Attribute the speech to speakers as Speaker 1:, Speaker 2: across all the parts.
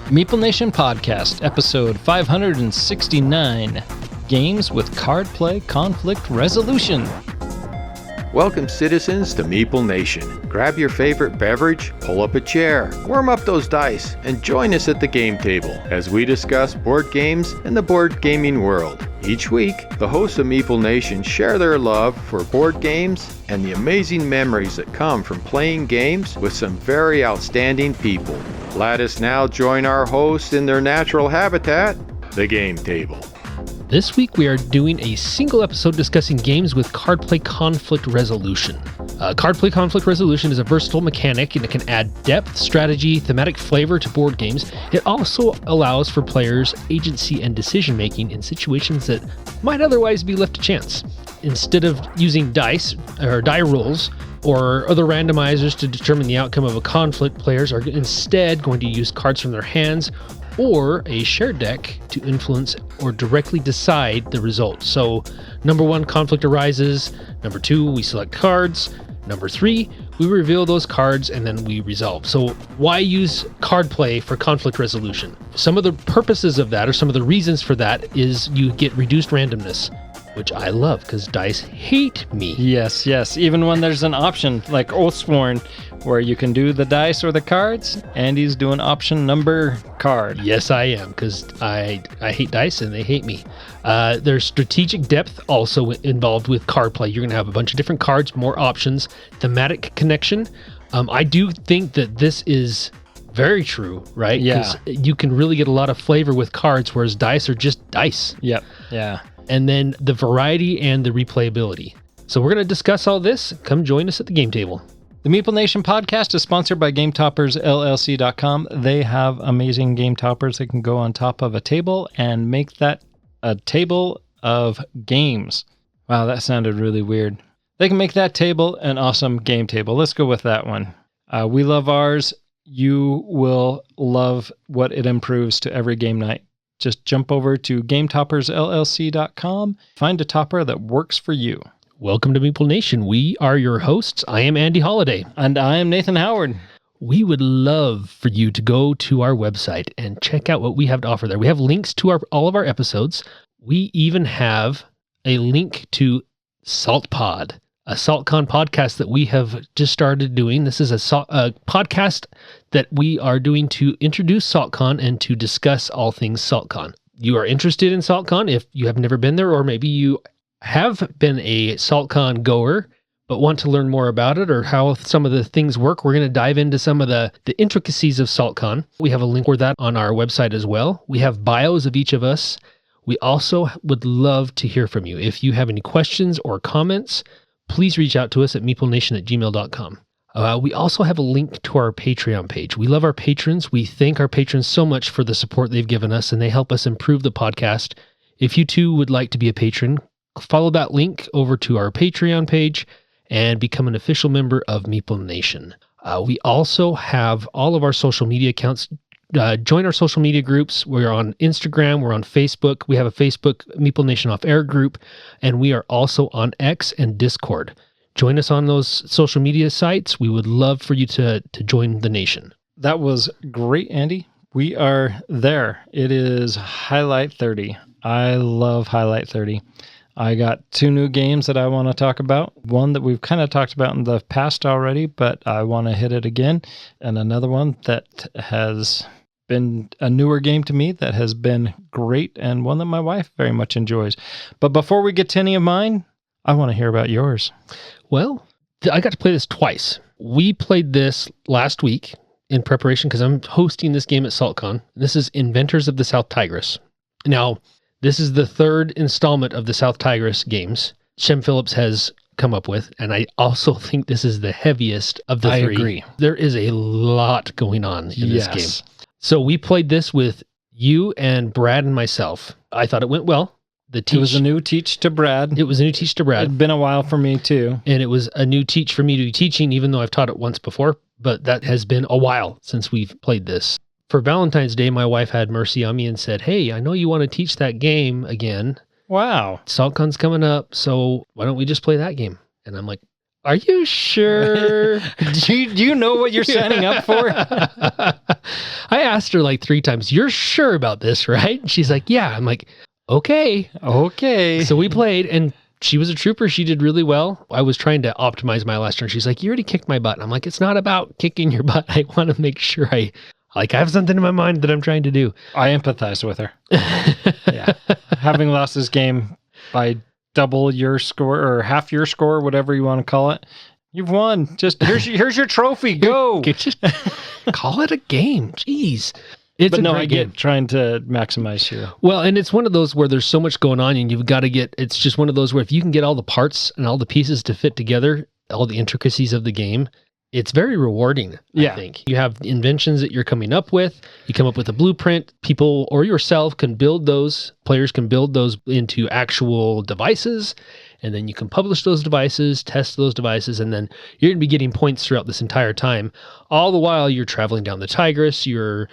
Speaker 1: Meeple Nation Podcast, episode 569, Games with Card Play Conflict Resolution.
Speaker 2: Welcome, citizens, to Meeple Nation. Grab your favorite beverage, pull up a chair, warm up those dice, and join us at the game table as we discuss board games and the board gaming world. Each week, the hosts of Meeple Nation share their love for board games and the amazing memories that come from playing games with some very outstanding people. Let us now join our hosts in their natural habitat, the game table.
Speaker 3: This week we are doing a single episode discussing games with card play conflict resolution. Card play conflict resolution is a versatile mechanic and it can add depth, strategy, thematic flavor to board games. It also allows for players agency and decision making in situations that might otherwise be left to chance. Instead of using dice or die rolls or other randomizers to determine the outcome of a conflict, players are instead going to use cards from their hands or a shared deck to influence or directly decide the result. So, number one, conflict arises. Number two, we select cards. Number three, we reveal those cards and then we resolve. So why use card play for conflict resolution? Some of the purposes of that, or some of the reasons for that, is you get reduced randomness, which I love because dice hate me.
Speaker 1: Yes. Even when there's an option like Oathsworn where you can do the dice or the cards, Andy's doing option number card.
Speaker 3: Yes, I am, because I hate dice and they hate me. There's strategic depth also involved with card play. You're going to have a bunch of different cards, more options, thematic connection. I do think that this is very true, right?
Speaker 1: Yeah.
Speaker 3: Because you can really get a lot of flavor with cards, whereas dice are just dice.
Speaker 1: Yep. Yeah.
Speaker 3: And then the variety and the replayability. So we're going to discuss all this. Come join us at the game table.
Speaker 1: The Meeple Nation podcast is sponsored by GameToppersLLC.com. They have amazing game toppers that can go on top of a table and make that a table of games. Wow, that sounded really weird. They can make that table an awesome game table. Let's go with that one. We love ours. You will love what it improves to every game night. Just jump over to GameToppersLLC.com. Find a topper that works for you.
Speaker 3: Welcome to Meeple Nation. We are your hosts. I am Andy Holliday.
Speaker 1: And I am Nathan Howard.
Speaker 3: We would love for you to go to our website and check out what we have to offer there. We have links to all of our episodes. We even have a link to SaltPod, a SaltCon podcast that we have just started doing. This is a podcast that we are doing to introduce SaltCon and to discuss all things SaltCon. You are interested in SaltCon if you have never been there, or maybe you have been a SaltCon goer but want to learn more about it or how some of the things work. We're going to dive into some of the intricacies of SaltCon. We have a link for that on our website as well. We have bios of each of us. We also would love to hear from you. If you have any questions or comments, please reach out to us at meeplenation@gmail.com. We also have a link to our Patreon page. We love our patrons. We thank our patrons so much for the support they've given us, and they help us improve the podcast. If you too would like to be a patron, follow that link over to our Patreon page and become an official member of Meeple Nation. We also have all of our social media accounts. Join our social media groups. We're on Instagram. We're on Facebook. We have a Facebook Meeple Nation Off Air group, and we are also on X and Discord. Join us on those social media sites. We would love for you to join the nation.
Speaker 1: That was great, Andy. We are there. It is Highlight 30. I love Highlight 30. I got two new games that I want to talk about. One that we've kind of talked about in the past already, but I want to hit it again. And another one that has been a newer game to me that has been great and one that my wife very much enjoys. But before we get to any of mine, I want to hear about yours.
Speaker 3: Well, I got to play this twice. We played this last week in preparation because I'm hosting this game at SaltCon. This is Inventors of the South Tigris. Now, this is the third installment of the South Tigris games Shem Phillips has come up with, and I also think this is the heaviest of the three.
Speaker 1: I agree.
Speaker 3: There is a lot going on in this game. So we played this with you and Brad and myself. I thought it went well.
Speaker 1: It was a new teach to Brad.
Speaker 3: It was a new teach to Brad.
Speaker 1: It'd been a while for me too.
Speaker 3: And it was a new teach for me to be teaching, even though I've taught it once before, but that has been a while since we've played this. For Valentine's Day, my wife had mercy on me and said, "Hey, I know you want to teach that game again.
Speaker 1: Wow.
Speaker 3: SaltCon's coming up, so why don't we just play that game?" And I'm like, Are you sure?
Speaker 1: do you know what you're signing up for?
Speaker 3: I asked her like 3 times, you're sure about this, right? And she's like, yeah. I'm like, okay.
Speaker 1: Okay.
Speaker 3: So we played, and she was a trooper. She did really well. I was trying to optimize my last turn. She's like, you already kicked my butt. I'm like, it's not about kicking your butt. I want to make sure I have something in my mind that I'm trying to do.
Speaker 1: I empathize with her. Yeah. Having lost this game by double your score or half your score, whatever you want to call it. You've won. Just here's your trophy. Go.
Speaker 3: Just call it a game. Jeez. It's
Speaker 1: but
Speaker 3: a
Speaker 1: no,
Speaker 3: great
Speaker 1: I
Speaker 3: game.
Speaker 1: get trying to maximize your...
Speaker 3: Well, and it's one of those where there's so much going on, and you've got to get... It's just one of those where if you can get all the parts and all the pieces to fit together, all the intricacies of the game, it's very rewarding, I think. You have inventions that you're coming up with. You come up with a blueprint. People or yourself can build those. Players can build those into actual devices. And then you can publish those devices, test those devices, and then you're going to be getting points throughout this entire time. All the while you're traveling down the Tigris, you're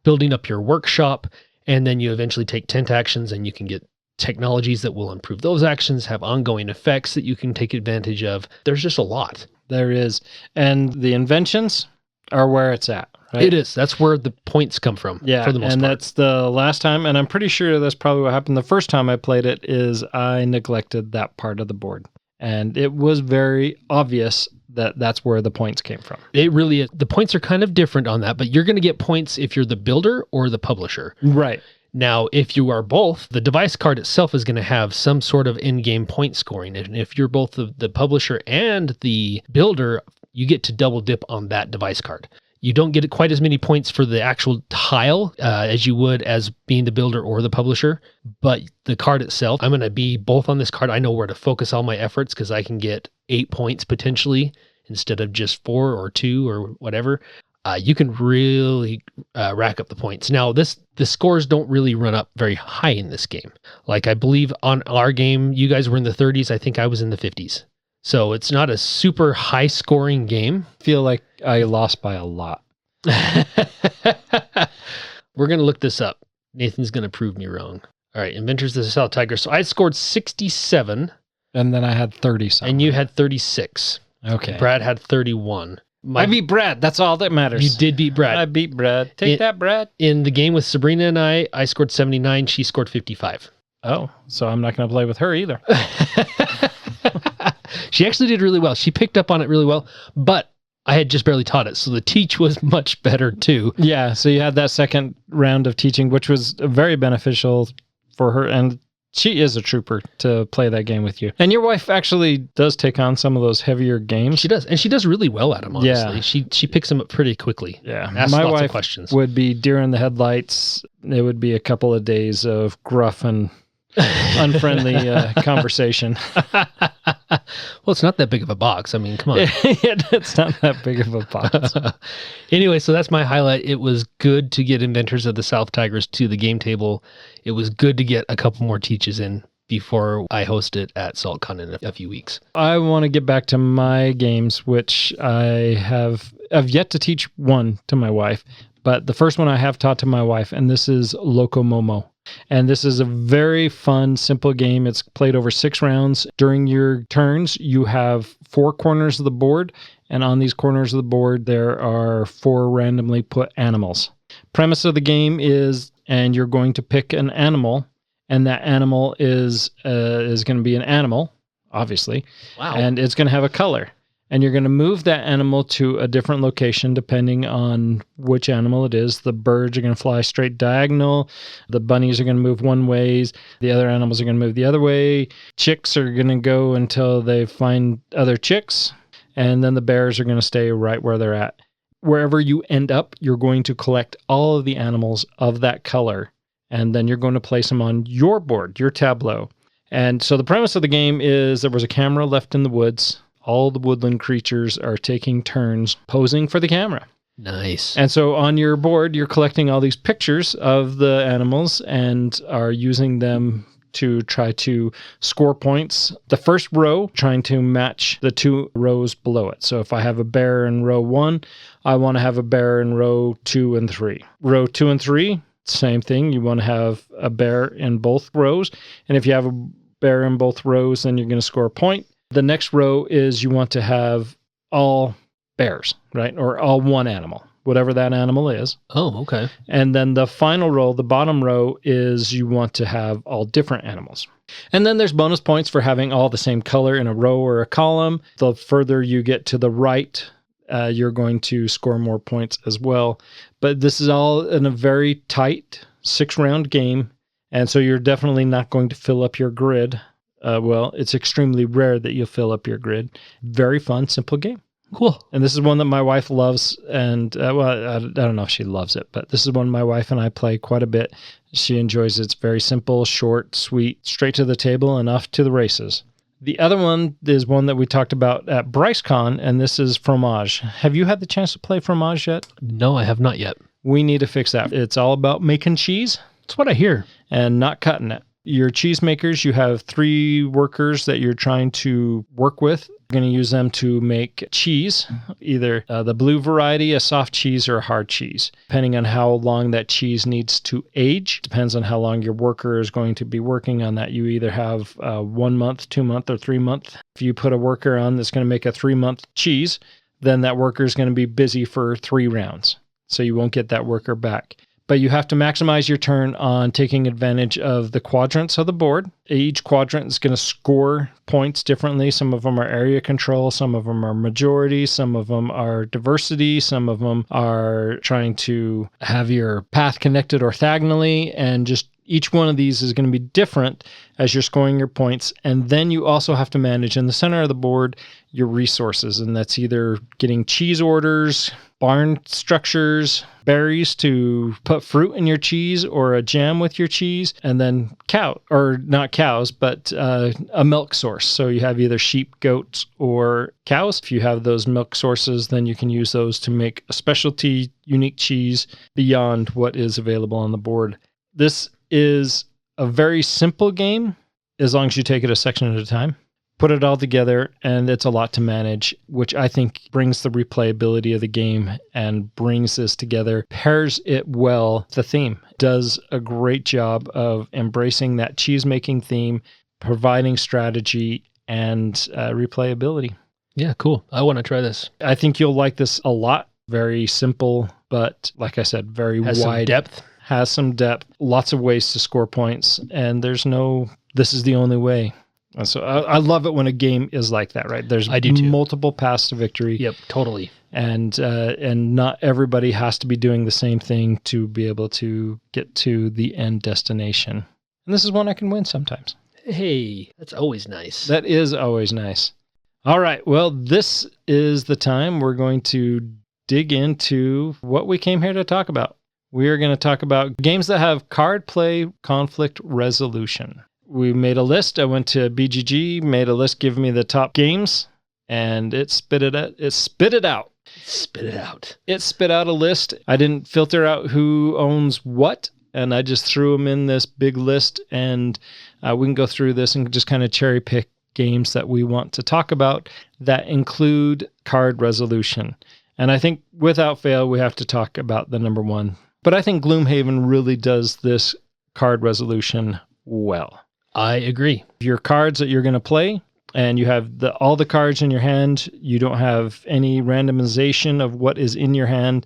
Speaker 3: building up your workshop, and then you eventually take tent actions, and you can get technologies that will improve those actions, have ongoing effects that you can take advantage of. There's just a lot.
Speaker 1: There is. And the inventions are where it's at. Right?
Speaker 3: It is. That's where the points come from.
Speaker 1: Yeah,
Speaker 3: for the most
Speaker 1: and
Speaker 3: part.
Speaker 1: that's the last time, and I'm pretty sure that's probably what happened the first time I played it, is I neglected that part of the board. And it was very obvious that that's where the points came from.
Speaker 3: It really is. The points are kind of different on that, but you're going to get points if you're the builder or the publisher.
Speaker 1: Right.
Speaker 3: Now, if you are both, the device card itself is going to have some sort of in-game point scoring. And if you're both the publisher and the builder, you get to double dip on that device card. You don't get quite as many points for the actual tile as you would as being the builder or the publisher, but the card itself, I'm going to be both on this card. I know where to focus all my efforts because I can get 8 points potentially instead of just 4 or 2 or whatever. You can really rack up the points. Now, the scores don't really run up very high in this game. Like I believe on our game, you guys were in the 30s. I think I was in the 50s. So it's not a super high scoring game.
Speaker 1: I feel like I lost by a lot.
Speaker 3: We're going to look this up. Nathan's going to prove me wrong. All right, Inventors of the South Tiger. So I scored 67.
Speaker 1: And then I had 30 something.
Speaker 3: And you had 36.
Speaker 1: Okay.
Speaker 3: Brad had 31.
Speaker 1: I beat Brad. That's all that matters.
Speaker 3: You did beat Brad.
Speaker 1: I beat Brad. Take that, Brad.
Speaker 3: In the game with Sabrina and I scored 79. She scored 55.
Speaker 1: Oh, so I'm not going to play with her either.
Speaker 3: She actually did really well. She picked up on it really well, but I had just barely taught it, so the teach was much better too.
Speaker 1: Yeah, so you had that second round of teaching, which was very beneficial for her, and she is a trooper to play that game with you. And your wife actually does take on some of those heavier games.
Speaker 3: She does, and she does really well at them, honestly.
Speaker 1: Yeah.
Speaker 3: She picks them up pretty quickly.
Speaker 1: Yeah,
Speaker 3: Asks
Speaker 1: my
Speaker 3: lots
Speaker 1: wife
Speaker 3: of questions.
Speaker 1: would be deer in the headlights. It would be a couple of days of gruff and unfriendly conversation.
Speaker 3: Well, it's not that big of a box. I mean, come on.
Speaker 1: It's not that big of a box.
Speaker 3: Anyway, so that's my highlight. It was good to get Inventors of the South Tigers to the game table. It was good to get a couple more teaches in before I host it at SaltCon in a few weeks.
Speaker 1: I want to get back to my games, which I've yet to teach one to my wife, but the first one I have taught to my wife, and this is Loco Momo. And this is a very fun, simple game. It's played over 6 rounds. During your turns, you have 4 corners of the board, and on these corners of the board, there are 4 randomly put animals. Premise of the game is, and you're going to pick an animal, and that animal is going to be an animal, obviously.
Speaker 3: Wow.
Speaker 1: And it's going to have a color. And you're going to move that animal to a different location depending on which animal it is. The birds are going to fly straight diagonal. The bunnies are going to move one way. The other animals are going to move the other way. Chicks are going to go until they find other chicks. And then the bears are going to stay right where they're at. Wherever you end up, you're going to collect all of the animals of that color. And then you're going to place them on your board, your tableau. And so the premise of the game is there was a camera left in the woods. All the woodland creatures are taking turns posing for the camera.
Speaker 3: Nice.
Speaker 1: And so on your board, you're collecting all these pictures of the animals and are using them to try to score points. The first row, trying to match the 2 rows below it. So if I have a bear in row 1, I want to have a bear in row 2 and 3. Row 2 and 3, same thing. You want to have a bear in both rows. And if you have a bear in both rows, then you're going to score a point. The next row is you want to have all bears, right? Or all one animal, whatever that animal is.
Speaker 3: Oh, okay.
Speaker 1: And then the final row, the bottom row, is you want to have all different animals. And then there's bonus points for having all the same color in a row or a column. The further you get to the right, you're going to score more points as well. But this is all in a very tight 6-round game. And so you're definitely not going to fill up your grid. Well, it's extremely rare that you'll fill up your grid. Very fun, simple game.
Speaker 3: Cool.
Speaker 1: And this is one that my wife loves. And, I don't know if she loves it, but this is one my wife and I play quite a bit. She enjoys it. It's very simple, short, sweet, straight to the table and off to the races. The other one is one that we talked about at BryceCon, and this is Fromage. Have you had the chance to play Fromage yet?
Speaker 3: No, I have not yet.
Speaker 1: We need to fix that. It's all about making cheese.
Speaker 3: That's what I hear.
Speaker 1: And not cutting it. Your cheese makers, you have 3 workers that you're trying to work with. You're going to use them to make cheese, either the blue variety, a soft cheese, or a hard cheese. Depending on how long that cheese needs to age, depends on how long your worker is going to be working on that. You either have 1 month, 2 month, or 3 month. If you put a worker on that's going to make a 3-month cheese, then that worker is going to be busy for 3 rounds. So you won't get that worker back. But you have to maximize your turn on taking advantage of the quadrants of the board. Each quadrant is going to score points differently. Some of them are area control, some of them are majority, some of them are diversity, some of them are trying to have your path connected orthogonally, and just each one of these is going to be different as you're scoring your points. And then you also have to manage in the center of the board your resources, and that's either getting cheese orders, barn structures, berries to put fruit in your cheese or a jam with your cheese, and then not cows, but a milk source. So you have either sheep, goats, or cows. If you have those milk sources, then you can use those to make a specialty unique cheese beyond what is available on the board. This is a very simple game as long as you take it a section at a time. Put it all together, and it's a lot to manage, which I think brings the replayability of the game and brings this together, pairs it well. The theme does a great job of embracing that cheese-making theme, providing strategy and replayability.
Speaker 3: Yeah, cool. I want to try this.
Speaker 1: I think you'll like this a lot. Very simple, but like I said, very
Speaker 3: Has
Speaker 1: wide.
Speaker 3: some depth.
Speaker 1: Has some depth. Lots of ways to score points, and there's no, this is the only way. And so I love it when a game is like that, right? There's
Speaker 3: I do too.
Speaker 1: Multiple paths to victory.
Speaker 3: Yep, totally.
Speaker 1: And not everybody has to be doing the same thing to be able to get to the end destination. And this is one I can win sometimes.
Speaker 3: Hey, that's always nice.
Speaker 1: That is always nice. All right, well, this is the time we're going to dig into what we came here to talk about. We are going to talk about games that have card play conflict resolution. We made a list. I went to BGG, made a list, give me the top games, and it spit it out. It spit it out. It spit out a list. I didn't filter out who owns what, and I just threw them in this big list, and we can go through this and just kind of cherry pick games that we want to talk about that include card resolution. And I think without fail, we have to talk about the number one. But I think Gloomhaven really does this card resolution well.
Speaker 3: I agree.
Speaker 1: Your cards that you're going to play, and you have all the cards in your hand. You don't have any randomization of what is in your hand.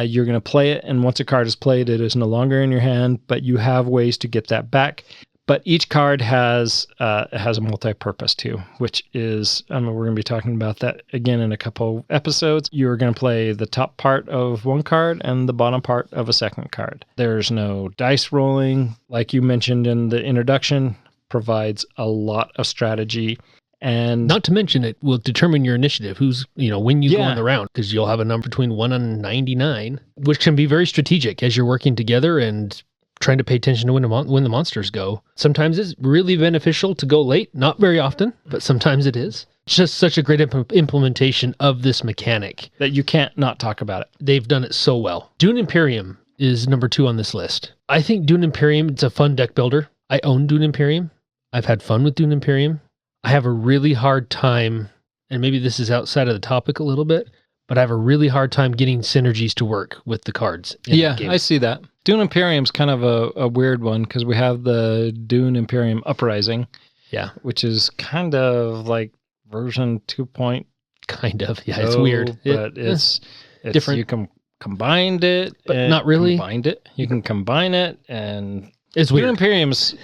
Speaker 1: You're going to play it, and once a card is played, it is no longer in your hand, but you have ways to get that back. But each card has a multi-purpose too, which is, we're going to be talking about that again in a couple episodes. You're going to play the top part of one card and the bottom part of a second card. There's no dice rolling, like you mentioned in the introduction, provides a lot of strategy. And
Speaker 3: not to mention it will determine your initiative, when you go in the round, because you'll have a number between 1 and 99, which can be very strategic as you're working together and trying to pay attention to when the monsters go. Sometimes it's really beneficial to go late. Not very often, but sometimes it is. It's just such a great implementation of this mechanic
Speaker 1: that you can't not talk about it.
Speaker 3: They've done it so well. Dune Imperium is number 2 on this list. I think Dune Imperium, it's a fun deck builder. I own Dune Imperium. I've had fun with Dune Imperium. I have a really hard time, and maybe this is outside of the topic a little bit, but I have a really hard time getting synergies to work with the cards.
Speaker 1: Yeah, I see that. Dune Imperium's kind of a weird one because we have the Dune Imperium Uprising.
Speaker 3: Yeah.
Speaker 1: Which is kind of like version 2.0.
Speaker 3: Kind of. Yeah, it's weird.
Speaker 1: But it's
Speaker 3: different.
Speaker 1: You can combined it,
Speaker 3: but
Speaker 1: and
Speaker 3: not really.
Speaker 1: Combined it. You can combine it, and
Speaker 3: It's
Speaker 1: Dune
Speaker 3: weird.
Speaker 1: Imperium's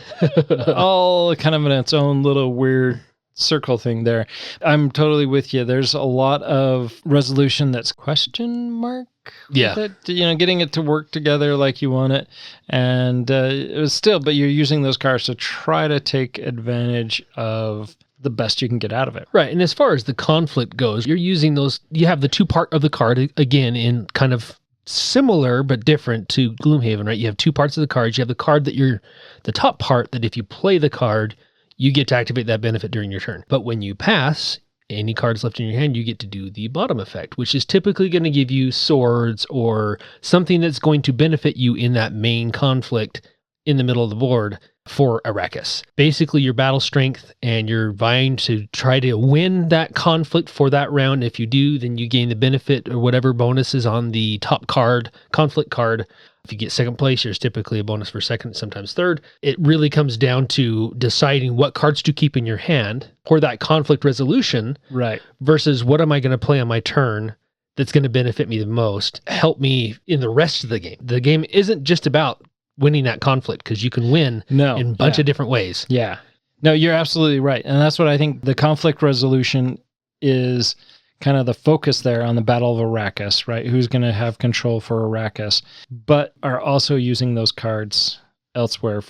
Speaker 1: all kind of in its own little weird circle thing there. I'm totally with you. There's a lot of resolution that's question mark.
Speaker 3: Yeah.
Speaker 1: With it, getting it to work together like you want it. And it was still, but you're using those cards to try to take advantage of the best you can get out of it.
Speaker 3: Right. And as far as the conflict goes, you're using those, you have the two part of the card again in kind of similar but different to Gloomhaven, right? You have two parts of the cards. You have the card that the top part that if you play the card, you get to activate that benefit during your turn. But when you pass, any cards left in your hand, you get to do the bottom effect, which is typically going to give you swords or something that's going to benefit you in that main conflict in the middle of the board for Arrakis. Basically, your battle strength, and you're vying to try to win that conflict for that round. If you do, then you gain the benefit or whatever bonus is on the top card, conflict card. If you get second place, there's typically a bonus for second, sometimes third. It really comes down to deciding what cards to keep in your hand for that conflict resolution,
Speaker 1: right?
Speaker 3: Versus what am I going to play on my turn that's going to benefit me the most, help me in the rest of the game. The game isn't just about winning that conflict, because you can win in a bunch of different ways.
Speaker 1: Yeah. No, you're absolutely right. And that's what I think the conflict resolution is kind of the focus there on the Battle of Arrakis, right? Who's going to have control for Arrakis, but are also using those cards elsewhere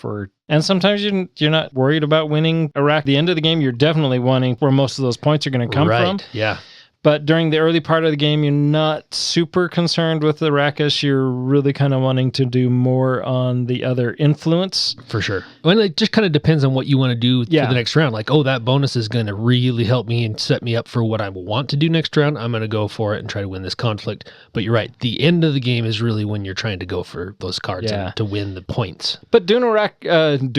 Speaker 1: and sometimes you're not worried about winning Iraq. At the end of the game, you're definitely wanting where most of those points are going to come from.
Speaker 3: Yeah.
Speaker 1: But during the early part of the game, you're not super concerned with Arrakis. You're really kind of wanting to do more on the other influence.
Speaker 3: For sure. Well, it just kind of depends on what you want to do for the next round. Like, that bonus is going to really help me and set me up for what I want to do next round. I'm going to go for it and try to win this conflict. But you're right. The end of the game is really when you're trying to go for those cards and to win the points.
Speaker 1: But Dune Arrakis,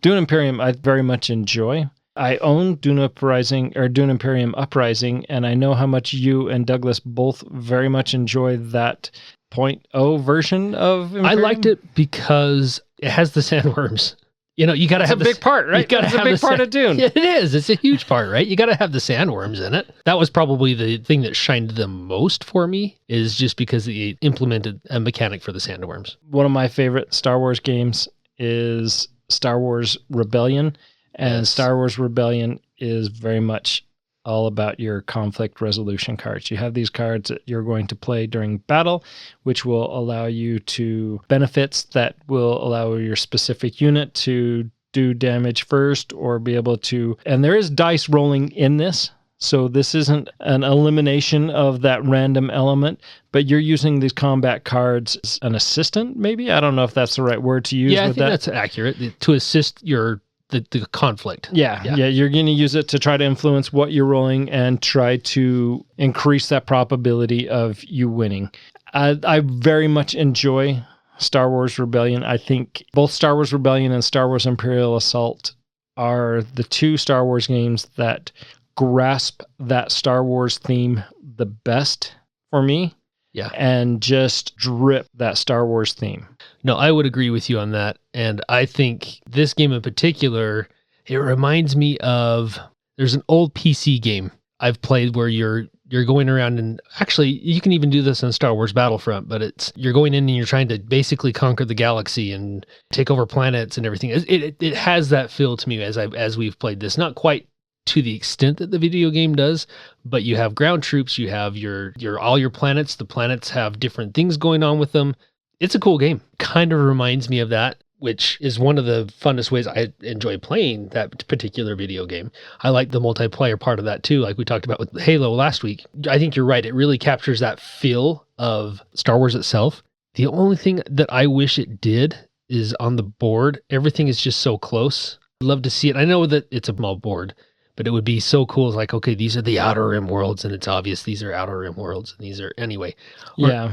Speaker 1: Dune Imperium, I very much enjoy. I own Dune Imperium Uprising, and I know how much you and Douglas both very much enjoy that 0.0 version of Imperium.
Speaker 3: I liked it because it has the sandworms. You got to have
Speaker 1: a big part, right? That's a big part of Dune.
Speaker 3: Yeah, it is. It's a huge part, right? You got to have the sandworms in it. That was probably the thing that shined the most for me, is just because they implemented a mechanic for the sandworms.
Speaker 1: One of my favorite Star Wars games is Star Wars Rebellion. And Star Wars Rebellion is very much all about your conflict resolution cards. You have these cards that you're going to play during battle, which will allow you to benefits that will allow your specific unit to do damage first or be able to. And there is dice rolling in this. So this isn't an elimination of that random element, but you're using these combat cards as an assistant, maybe? I don't know if that's the right word to use.
Speaker 3: Yeah, I think that's accurate. To assist the conflict.
Speaker 1: Yeah. You're going to use it to try to influence what you're rolling and try to increase that probability of you winning. I very much enjoy Star Wars Rebellion. I think both Star Wars Rebellion and Star Wars Imperial Assault are the two Star Wars games that grasp that Star Wars theme the best for me.
Speaker 3: Yeah.
Speaker 1: And just drip that Star Wars theme.
Speaker 3: No, I would agree with you on that. And I think this game in particular, it reminds me of, there's an old PC game I've played where you're going around, and actually you can even do this in Star Wars Battlefront, but you're going in and you're trying to basically conquer the galaxy and take over planets and everything. It has that feel to me as we've played this. Not quite to the extent that the video game does, but you have ground troops, you have your all your planets. The planets have different things going on with them. It's a cool game. Kind of reminds me of that, which is one of the funnest ways I enjoy playing that particular video game. I like the multiplayer part of that too, like we talked about with Halo last week. I think you're right. It really captures that feel of Star Wars itself. The only thing that I wish it did is on the board, everything is just so close. I'd love to see it. I know that it's a small board, but it would be so cool. It's like, okay, these are the Outer Rim worlds, and it's obvious these are Outer Rim worlds, and these are anyway.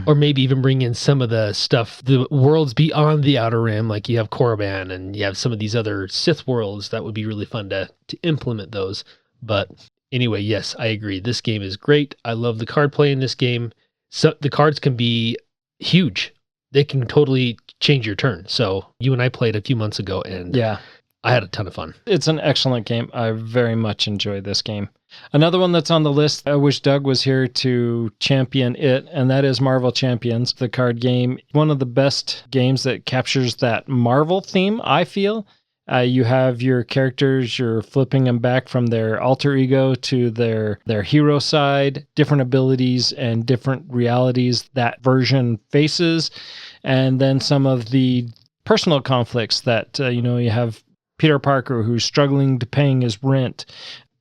Speaker 3: Or maybe even bring in some of the stuff, the worlds beyond the Outer Rim, like you have Korriban and you have some of these other Sith worlds. That would be really fun to implement those. But anyway, yes, I agree. This game is great. I love the card play in this game. So the cards can be huge. They can totally change your turn. So you and I played a few months ago, and I had a ton of fun.
Speaker 1: It's an excellent game. I very much enjoy this game. Another one that's on the list, I wish Doug was here to champion it, and that is Marvel Champions, the card game. One of the best games that captures that Marvel theme, I feel. You have your characters, you're flipping them back from their alter ego to their hero side, different abilities and different realities that version faces, and then some of the personal conflicts that, you have Peter Parker who's struggling to paying his rent,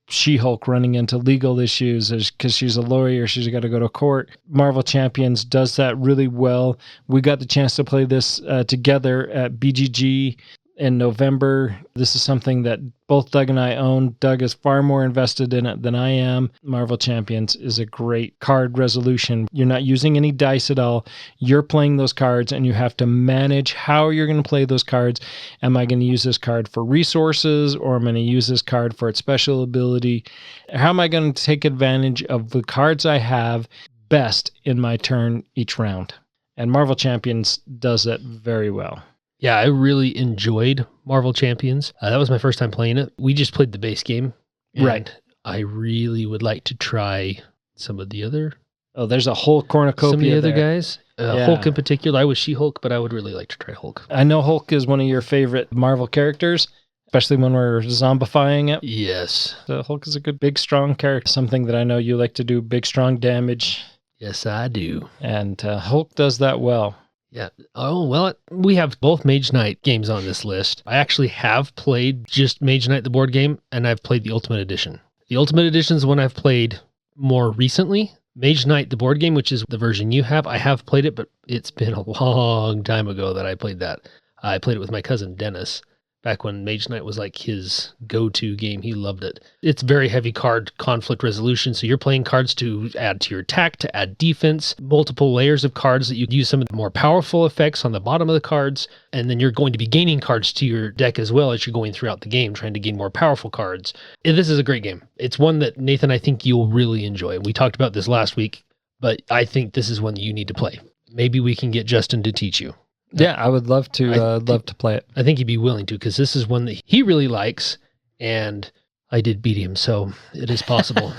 Speaker 1: She-Hulk running into legal issues because she's a lawyer, she's got to go to court. Marvel Champions does that really well. We got the chance to play this together at BGG in November. This is something that both Doug and I own. Doug is far more invested in it than I am. Marvel Champions is a great card resolution. You're not using any dice at all. You're playing those cards and you have to manage how you're going to play those cards. Am I going to use this card for resources, or am I going to use this card for its special ability? How am I going to take advantage of the cards I have best in my turn each round? And Marvel Champions does that very well.
Speaker 3: Yeah, I really enjoyed Marvel Champions. That was my first time playing it. We just played the base game.
Speaker 1: Right.
Speaker 3: I really would like to try some of the other...
Speaker 1: Oh, there's a whole cornucopia
Speaker 3: some of the other
Speaker 1: there.
Speaker 3: guys. Hulk in particular. I was She-Hulk, but I would really like to try Hulk.
Speaker 1: I know Hulk is one of your favorite Marvel characters, especially when we're zombifying it.
Speaker 3: Yes.
Speaker 1: So Hulk is a good, big, strong character. Something that I know you like to do, big, strong damage.
Speaker 3: Yes, I do.
Speaker 1: And Hulk does that well.
Speaker 3: Yeah. Oh, well, we have both Mage Knight games on this list. I actually have played just Mage Knight, the board game, and I've played the Ultimate Edition. The Ultimate Edition is one I've played more recently. Mage Knight, the board game, which is the version you have, I have played it, but it's been a long time ago that I played that. I played it with my cousin Dennis. Back when Mage Knight was like his go-to game. He loved it. It's very heavy card conflict resolution. So you're playing cards to add to your attack, to add defense, multiple layers of cards that you use some of the more powerful effects on the bottom of the cards. And then you're going to be gaining cards to your deck as well as you're going throughout the game, trying to gain more powerful cards. And this is a great game. It's one that, Nathan, I think you'll really enjoy. We talked about this last week, but I think this is one that you need to play. Maybe we can get Justin to teach you.
Speaker 1: Yeah, I would love to play it.
Speaker 3: I think he'd be willing to, because this is one that he really likes, and I did beat him, so it is possible.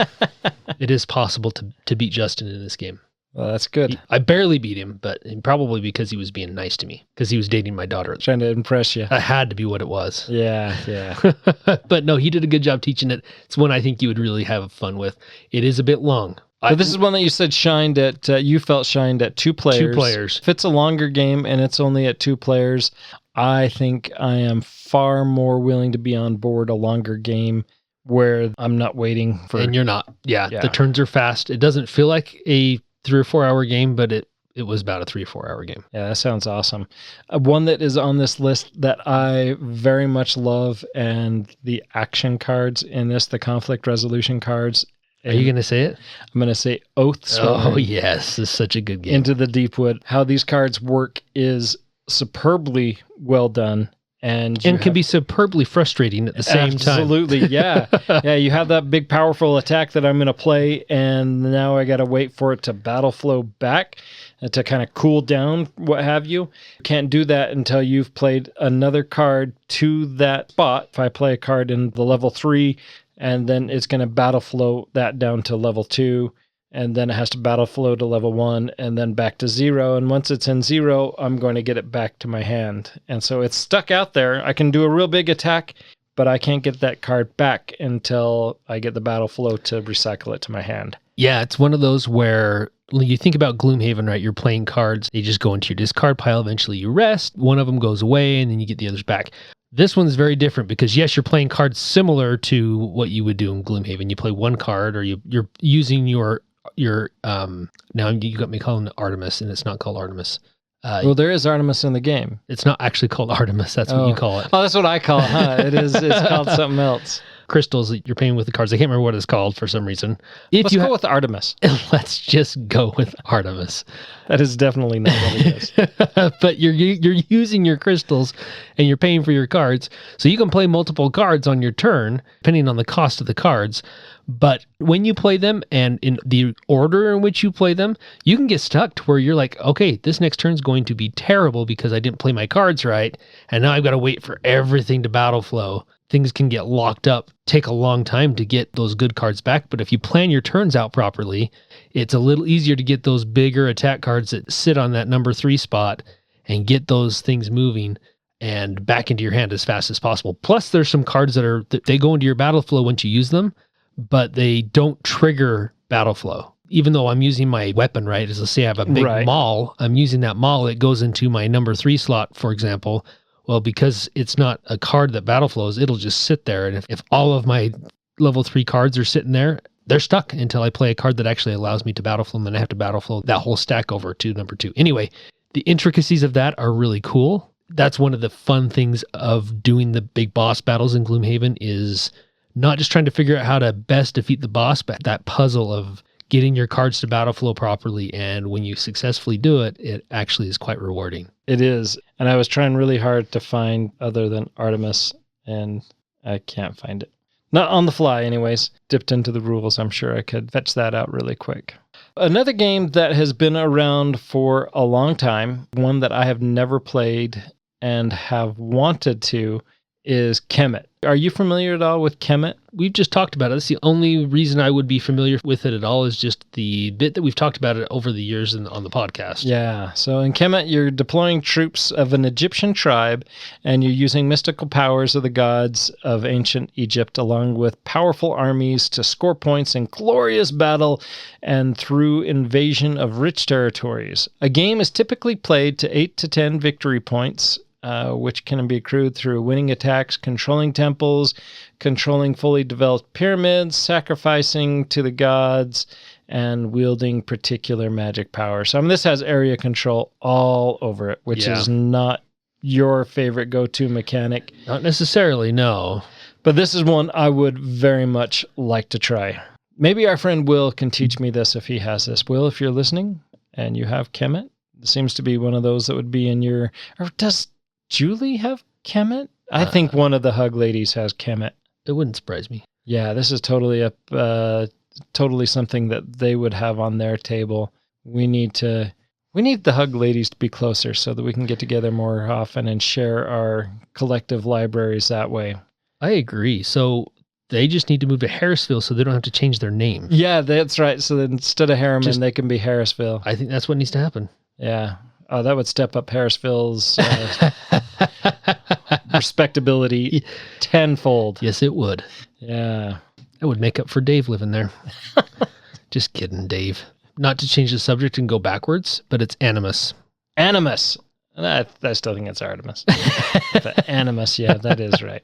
Speaker 3: It is possible to beat Justin in this game.
Speaker 1: Well, that's good.
Speaker 3: I barely beat him, but probably because he was being nice to me, because he was dating my daughter.
Speaker 1: Trying to impress you.
Speaker 3: That had to be what it was.
Speaker 1: Yeah.
Speaker 3: But no, he did a good job teaching it. It's one I think you would really have fun with. It is a bit long.
Speaker 1: So this is one that you said shined at, you felt shined at 2 players.
Speaker 3: 2 players.
Speaker 1: If it's a longer game and it's only at 2 players, I think I am far more willing to be on board a longer game where I'm not waiting for...
Speaker 3: And you're not. Yeah, the turns are fast. It doesn't feel like a 3 or 4 hour game, but it was about a 3 or 4 hour game.
Speaker 1: Yeah, that sounds awesome. One that is on this list that I very much love, and the action cards in this, the conflict resolution cards.
Speaker 3: Are you going to say it?
Speaker 1: I'm going to say Oaths.
Speaker 3: Oh, yes. This is such a good game.
Speaker 1: Into the Deepwood. How these cards work is superbly well done. And
Speaker 3: can be superbly frustrating at the same time.
Speaker 1: Absolutely, yeah. Yeah, you have that big, powerful attack that I'm going to play, and now I got to wait for it to battle flow back to kind of cool down, what have you. Can't do that until you've played another card to that spot. If I play a card in the level 3, and then it's going to battle flow that down to level 2, and then it has to battle flow to level 1, and then back to 0. And once it's in 0, I'm going to get it back to my hand. And so it's stuck out there. I can do a real big attack, but I can't get that card back until I get the battle flow to recycle it to my hand.
Speaker 3: Yeah, it's one of those where you think about Gloomhaven, right? You're playing cards. They just go into your discard pile. Eventually you rest. One of them goes away, and then you get the others back. This one's very different because, yes, you're playing cards similar to what you would do in Gloomhaven. You play one card, or you're using your now you got me calling it Artemis, and it's not called Artemis.
Speaker 1: Well, there is Artemis in the game.
Speaker 3: It's not actually called Artemis. That's what you call it.
Speaker 1: Oh, that's what I call it, huh? It's called something else.
Speaker 3: crystals that you're paying with the cards. I can't remember what it's called for some reason.
Speaker 1: Let's go with Artemis.
Speaker 3: Let's just go with Artemis.
Speaker 1: That is definitely not what it is.
Speaker 3: But you're using your crystals and you're paying for your cards. So you can play multiple cards on your turn, depending on the cost of the cards. But when you play them and in the order in which you play them, you can get stuck to where you're like, okay, this next turn is going to be terrible because I didn't play my cards right. And now I've got to wait for everything to battle flow. Things can get locked up, take a long time to get those good cards back. But if you plan your turns out properly, it's a little easier to get those bigger attack cards that sit on that number 3 spot and get those things moving and back into your hand as fast as possible. Plus, there's some cards that they go into your battle flow once you use them, but they don't trigger battle flow. Even though I'm using my weapon, right? As let's say I have a big maul, I'm using that maul, it goes into my number 3 slot, for example. Well, because it's not a card that battle flows, it'll just sit there. And if all of my level 3 cards are sitting there, they're stuck until I play a card that actually allows me to battle flow, and then I have to battle flow that whole stack over to number 2. Anyway, the intricacies of that are really cool. That's one of the fun things of doing the big boss battles in Gloomhaven is not just trying to figure out how to best defeat the boss, but that puzzle of getting your cards to battle flow properly. And when you successfully do it, it actually is quite rewarding.
Speaker 1: It is. And I was trying really hard to find other than Artemis, and I can't find it. Not on the fly, anyways. Dipped into the rules. I'm sure I could fetch that out really quick. Another game that has been around for a long time, one that I have never played and have wanted to, is Kemet. Are you familiar at all with Kemet?
Speaker 3: We've just talked about it. That's the only reason I would be familiar with it at all is just the bit that we've talked about it over the years on the podcast.
Speaker 1: Yeah. So in Kemet, you're deploying troops of an Egyptian tribe, and you're using mystical powers of the gods of ancient Egypt, along with powerful armies to score points in glorious battle and through invasion of rich territories. A game is typically played to 8 to 10 victory points, which can be accrued through winning attacks, controlling temples, controlling fully developed pyramids, sacrificing to the gods, and wielding particular magic powers. So this has area control all over it, which is not your favorite go-to mechanic.
Speaker 3: Not necessarily, no.
Speaker 1: But this is one I would very much like to try. Maybe our friend Will can teach me this if he has this. Will, if you're listening and you have Kemet, it seems to be one of those that would be in your... Or does Julie have Kemet? I think one of the Hug ladies has Kemet.
Speaker 3: It wouldn't surprise me.
Speaker 1: Yeah, this is totally totally something that they would have on their table. We need the Hug ladies to be closer so that we can get together more often and share our collective libraries that way.
Speaker 3: I agree. So they just need to move to Harrisville so they don't have to change their name.
Speaker 1: Yeah, that's right. So that instead of Harriman, they can be Harrisville.
Speaker 3: I think that's what needs to happen.
Speaker 1: Yeah. Oh, that would step up Harrisville's respectability tenfold.
Speaker 3: Yes, it would.
Speaker 1: Yeah.
Speaker 3: That would make up for Dave living there. Just kidding, Dave. Not to change the subject and go backwards, but it's Animus.
Speaker 1: Animus. I still think it's Artemis. But Animus, yeah, that is right.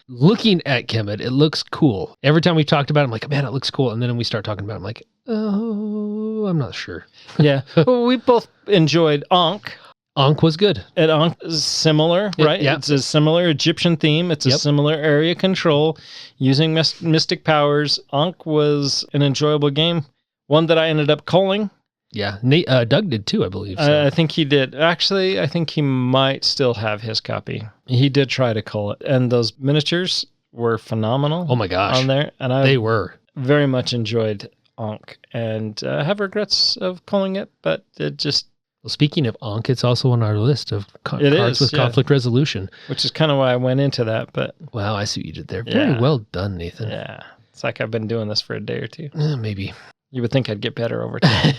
Speaker 3: Looking at Kemet, it looks cool. Every time we've talked about it, I'm like, man, it looks cool. And then when we start talking about it, I'm like, oh, I'm not sure.
Speaker 1: Yeah. Well, we both enjoyed Ankh.
Speaker 3: Ankh was good.
Speaker 1: And Ankh is similar, right?
Speaker 3: Yeah.
Speaker 1: It's a similar Egyptian theme. It's a similar area control using mystic powers. Ankh was an enjoyable game. One that I ended up culling.
Speaker 3: Yeah. Doug did too, I believe. So.
Speaker 1: I think he did. Actually, I think he might still have his copy. He did try to cull it. And those miniatures were phenomenal.
Speaker 3: Oh my gosh.
Speaker 1: On there. And
Speaker 3: they were.
Speaker 1: Very much enjoyed Ankh. And have regrets of culling it, but it just...
Speaker 3: Well, speaking of Ankh, it's also on our list of cards with conflict resolution.
Speaker 1: Which is kind of why I went into that, but...
Speaker 3: Wow, I see what you did there. Very well done, Nathan.
Speaker 1: Yeah. It's like I've been doing this for a day or two.
Speaker 3: Maybe.
Speaker 1: You would think I'd get better over time.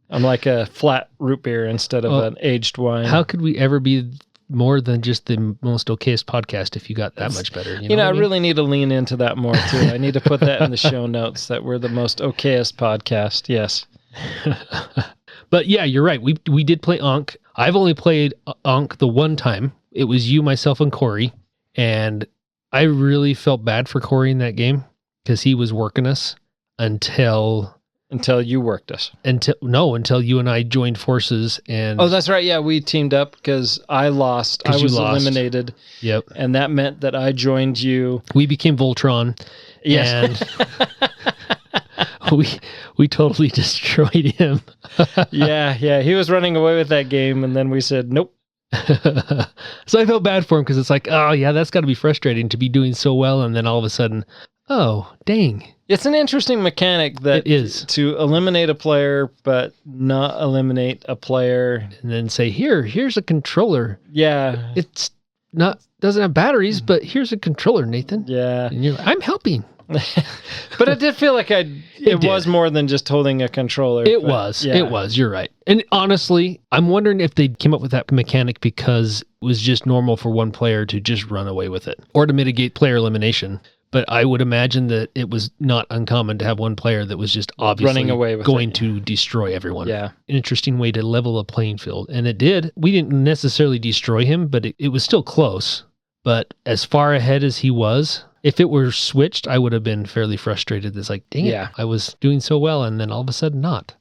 Speaker 1: I'm like a flat root beer instead of an aged wine.
Speaker 3: How could we ever be more than just the most okayest podcast if you got that much better?
Speaker 1: You know I really need to lean into that more, too. I need to put that in the show notes that we're the most okayest podcast. Yes.
Speaker 3: But yeah, you're right. We did play Ankh. I've only played Ankh the one time. It was you, myself, and Corey. And I really felt bad for Corey in that game because he was working us until
Speaker 1: Until you worked us.
Speaker 3: Until you and I joined forces and...
Speaker 1: Oh, that's right. Yeah, we teamed up because I lost. I was eliminated.
Speaker 3: Yep.
Speaker 1: And that meant that I joined you.
Speaker 3: We became Voltron.
Speaker 1: Yes.
Speaker 3: And we totally destroyed him.
Speaker 1: Yeah. He was running away with that game, and then we said, nope.
Speaker 3: So I felt bad for him because it's like, oh, yeah, that's got to be frustrating to be doing so well, and then all of a sudden, oh, dang.
Speaker 1: It's an interesting mechanic that
Speaker 3: it is
Speaker 1: to eliminate a player, but not eliminate a player.
Speaker 3: And then say, here's a controller.
Speaker 1: Yeah.
Speaker 3: It's doesn't have batteries, but here's a controller, Nathan.
Speaker 1: Yeah.
Speaker 3: And I'm helping.
Speaker 1: But it did feel like it was more than just holding a controller.
Speaker 3: It was. You're right. And honestly, I'm wondering if they came up with that mechanic because it was just normal for one player to just run away with it or to mitigate player elimination. But I would imagine that it was not uncommon to have one player that was just obviously
Speaker 1: running away with
Speaker 3: going to destroy everyone.
Speaker 1: Yeah.
Speaker 3: An interesting way to level a playing field. And it did. We didn't necessarily destroy him, but it was still close. But as far ahead as he was, if it were switched, I would have been fairly frustrated. It's like, dang it, I was doing so well, and then all of a sudden not.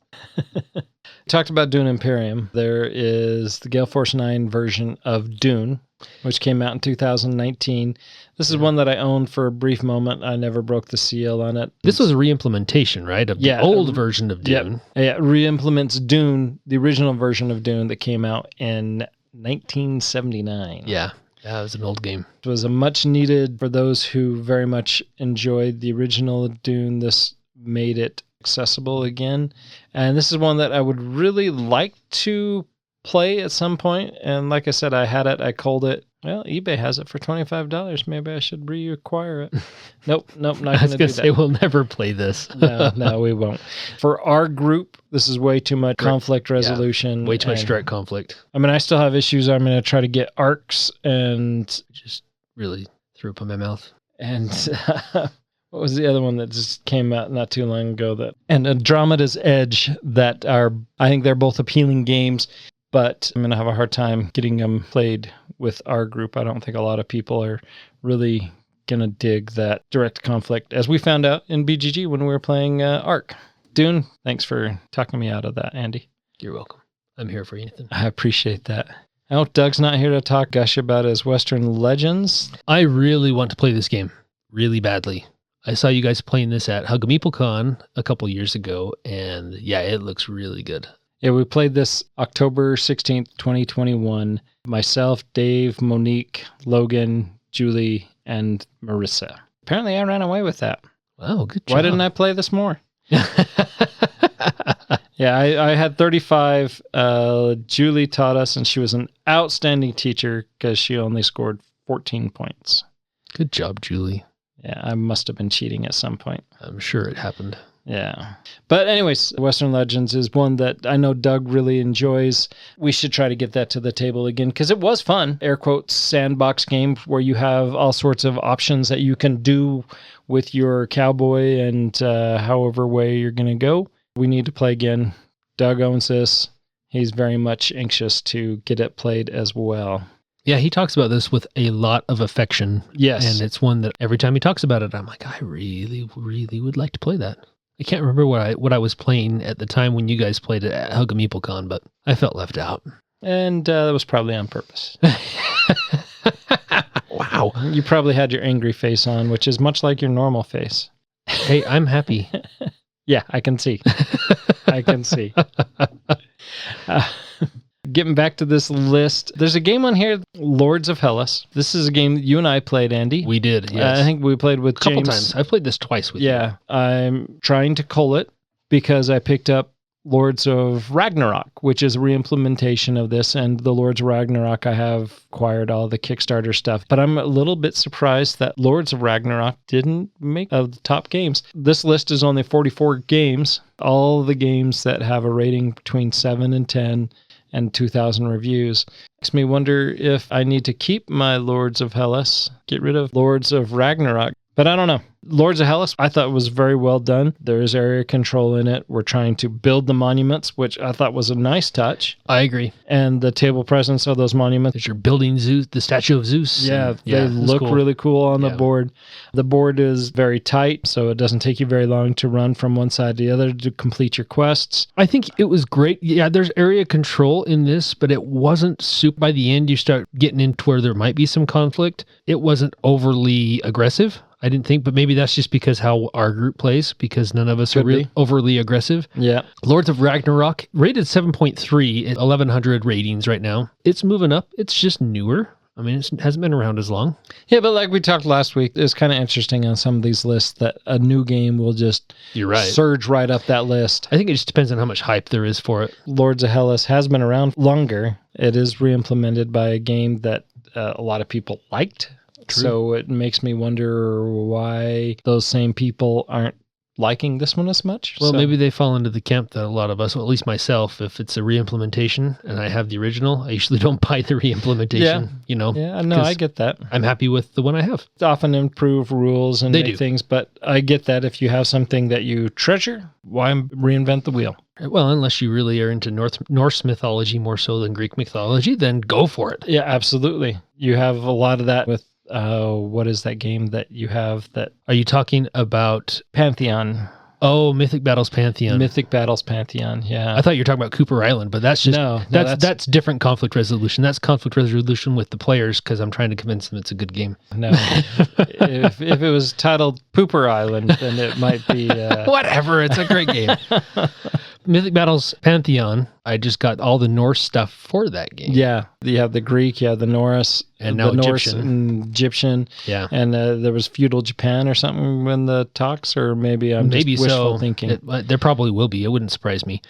Speaker 1: Talked about Dune Imperium. There is the Gale Force 9 version of Dune, which came out in 2019. This is one that I owned for a brief moment. I never broke the seal on it.
Speaker 3: This was a re-implementation, right, of the old version of Dune?
Speaker 1: Yeah, re-implements Dune, the original version of Dune that came out in 1979.
Speaker 3: Yeah. That was an old game.
Speaker 1: It was a much needed for those who very much enjoyed the original Dune. This made it accessible again. And this is one that I would really like to play at some point. And like I said, I had it, I culled it. Well, eBay has it for $25. Maybe I should reacquire it. Nope, not going to do that.
Speaker 3: I was going to say, we'll never play this.
Speaker 1: No, we won't. For our group, this is way too much conflict resolution.
Speaker 3: Yeah, way too much direct conflict.
Speaker 1: I mean, I still have issues. I'm going to try to get arcs and...
Speaker 3: Just really threw up in my mouth.
Speaker 1: And what was the other one that just came out not too long ago? And Andromeda's Edge that are... I think they're both appealing games, but I'm going to have a hard time getting them played with our group. I don't think a lot of people are really going to dig that direct conflict, as we found out in BGG when we were playing Arc. Dune, thanks for talking me out of that, Andy.
Speaker 3: You're welcome. I'm here for you, Nathan.
Speaker 1: I appreciate that. Oh, Doug's not here to talk gush about his Western Legends.
Speaker 3: I really want to play this game really badly. I saw you guys playing this at MeepleCon a couple years ago, and yeah, it looks really good.
Speaker 1: Yeah, we played this October 16th, 2021. Myself, Dave, Monique, Logan, Julie, and Marissa. Apparently I ran away with that.
Speaker 3: Wow, good job.
Speaker 1: Why didn't I play this more? Yeah, I had 35. Julie taught us, and she was an outstanding teacher because she only scored 14 points.
Speaker 3: Good job, Julie.
Speaker 1: Yeah, I must have been cheating at some point.
Speaker 3: I'm sure it happened.
Speaker 1: Yeah. But anyways, Western Legends is one that I know Doug really enjoys. We should try to get that to the table again because it was fun. Air quotes, sandbox game where you have all sorts of options that you can do with your cowboy and however way you're going to go. We need to play again. Doug owns this. He's very much anxious to get it played as well.
Speaker 3: Yeah, he talks about this with a lot of affection.
Speaker 1: Yes.
Speaker 3: And it's one that every time he talks about it, I'm like, I really, really would like to play that. I can't remember what I was playing at the time when you guys played it at MeepleCon, but I felt left out.
Speaker 1: And that was probably on purpose.
Speaker 3: Wow.
Speaker 1: You probably had your angry face on, which is much like your normal face.
Speaker 3: Hey, I'm happy.
Speaker 1: Yeah, I can see. I can see. Getting back to this list, there's a game on here, Lords of Hellas. This is a game that you and I played, Andy.
Speaker 3: We did, yes.
Speaker 1: I think we played with James.
Speaker 3: A couple times. I've played this twice with you.
Speaker 1: Yeah, I'm trying to cull it because I picked up Lords of Ragnarok, which is a re-implementation of this, and the Lords of Ragnarok, I have acquired all the Kickstarter stuff, but I'm a little bit surprised that Lords of Ragnarok didn't make the top games. This list is only 44 games, all the games that have a rating between 7 and 10, and 2,000 reviews. Makes me wonder if I need to keep my Lords of Hellas, get rid of Lords of Ragnarok, But I don't know. Lords of Hellas, I thought was very well done. There is area control in it. We're trying to build the monuments, which I thought was a nice touch.
Speaker 3: I agree.
Speaker 1: And the table presence of those monuments.
Speaker 3: There's your building Zeus, the statue of Zeus.
Speaker 1: Yeah,
Speaker 3: and,
Speaker 1: they look
Speaker 3: cool.
Speaker 1: really cool on the board. The board is very tight, so it doesn't take you very long to run from one side to the other to complete your quests.
Speaker 3: I think it was great. Yeah, there's area control in this, but it wasn't super. By the end, you start getting into where there might be some conflict. It wasn't overly aggressive, I didn't think, but maybe that's just because how our group plays, because none of us are really overly aggressive.
Speaker 1: Yeah.
Speaker 3: Lords of Ragnarok, rated 7.3 at 1,100 ratings right now. It's moving up. It's just newer. I mean, it hasn't been around as long.
Speaker 1: Yeah, but like we talked last week, it's kind of interesting on some of these lists that a new game will just surge right up that list.
Speaker 3: I think it just depends on how much hype there is for it.
Speaker 1: Lords of Hellas has been around longer. It is re-implemented by a game that a lot of people liked. True. So it makes me wonder why those same people aren't liking this one as much.
Speaker 3: Well, maybe they fall into the camp that a lot of us, well, at least myself, if it's a re-implementation and I have the original, I usually don't buy the re-implementation, you know.
Speaker 1: Yeah, no, I get that.
Speaker 3: I'm happy with the one I have.
Speaker 1: It's often improve rules and things, but I get that if you have something that you treasure, why reinvent the wheel?
Speaker 3: Well, unless you really are into Norse mythology more so than Greek mythology, then go for it.
Speaker 1: Yeah, absolutely. You have a lot of that with what is that game that you have that...
Speaker 3: Are you talking about...
Speaker 1: Pantheon.
Speaker 3: Oh, Mythic Battles Pantheon.
Speaker 1: Mythic Battles Pantheon, yeah.
Speaker 3: I thought you were talking about Cooper Island, but that's just... No, that's different conflict resolution. That's conflict resolution with the players because I'm trying to convince them it's a good game.
Speaker 1: No. if it was titled Pooper Island, then it might be...
Speaker 3: Whatever, it's a great game. Mythic Battles Pantheon, I just got all the Norse stuff for that game.
Speaker 1: Yeah, you have the Greek, you have the Norse,
Speaker 3: and now
Speaker 1: the Norse
Speaker 3: Egyptian.
Speaker 1: And Egyptian.
Speaker 3: Yeah.
Speaker 1: And there was feudal Japan or something when the talks, or maybe I'm just wishful thinking.
Speaker 3: There probably will be. It wouldn't surprise me.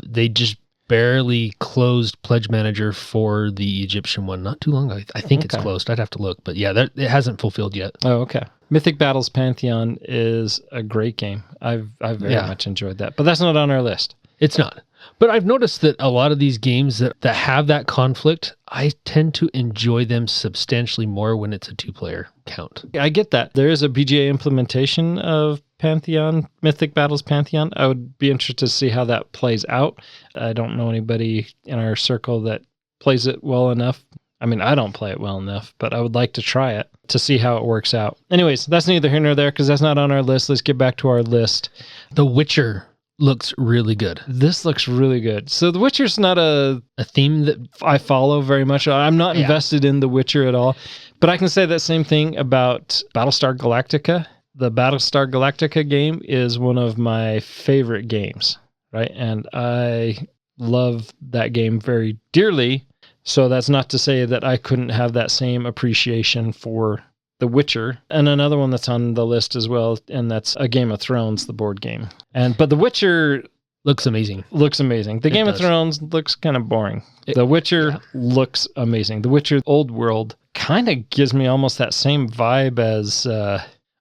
Speaker 3: They just barely closed Pledge Manager for the Egyptian one not too long ago. I think it's closed. I'd have to look. But yeah, it hasn't fulfilled yet.
Speaker 1: Oh, okay. Mythic Battles Pantheon is a great game. I've very much enjoyed that. But that's not on our list.
Speaker 3: It's not. But I've noticed that a lot of these games that have that conflict, I tend to enjoy them substantially more when it's a two-player count.
Speaker 1: I get that. There is a BGA implementation of Pantheon, Mythic Battles Pantheon. I would be interested to see how that plays out. I don't know anybody in our circle that plays it well enough. I mean, I don't play it well enough, but I would like to try it to see how it works out. Anyways, that's neither here nor there because that's not on our list. Let's get back to our list.
Speaker 3: The Witcher looks really good.
Speaker 1: This looks really good. So The Witcher's not a
Speaker 3: theme that
Speaker 1: I follow very much. I'm not invested in The Witcher at all, but I can say that same thing about Battlestar Galactica. The Battlestar Galactica game is one of my favorite games, right? And I love that game very dearly. So that's not to say that I couldn't have that same appreciation for The Witcher. And another one that's on the list as well, and that's a Game of Thrones, the board game. But The Witcher
Speaker 3: looks amazing.
Speaker 1: The Game of Thrones looks kind of boring. The Witcher looks amazing. The Witcher Old World kind of gives me almost that same vibe as